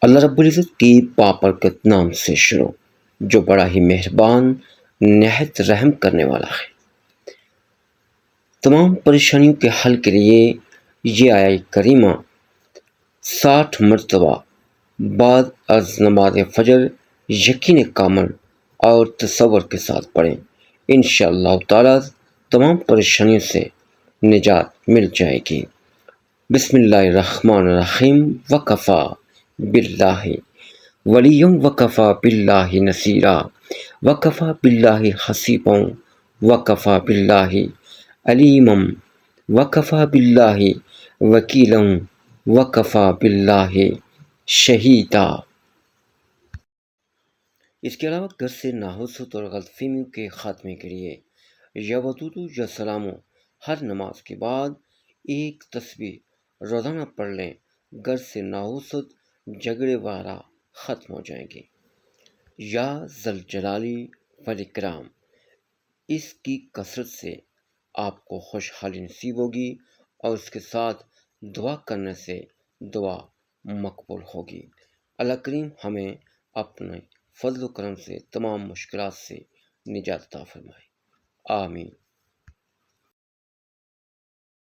اللہ رب العزت کی بابرکت نام سے شروع، جو بڑا ہی مہربان نہایت رحم کرنے والا ہے۔ تمام پریشانیوں کے حل کے لیے یہ آیت کریمہ 60 مرتبہ بعد از نماز فجر یقین کامل اور تصور کے ساتھ پڑھیں۔ انشاءاللہ تعالیٰ تمام پریشانیوں سے نجات مل جائے گی۔ بسم اللہ الرحمن الرحیم۔ وکفا باللہ ولیٌ وکفا باللہ نصیرا وکفا باللہ حسیبا وکفا باللہ علیما وکفا باللہ وکیلا وکفا باللہ شہیدا۔ اس کے علاوہ گھر سے ناحسد اور غلط فہمیوں کے خاتمے کے لیے یا ودود یا سلام ہر نماز کے بعد ایک تسبیح روزانہ پڑھ لیں، گھر سے ناحسد جھگڑے وغیرہ ختم ہو جائیں گے۔ یا ذل جلالی والاکرام، اس کی کثرت سے آپ کو خوشحالی نصیب ہوگی اور اس کے ساتھ دعا کرنے سے دعا مقبول ہوگی۔ اللہ کریم ہمیں اپنے فضل و کرم سے تمام مشکلات سے نجات عطا فرمائے، آمین۔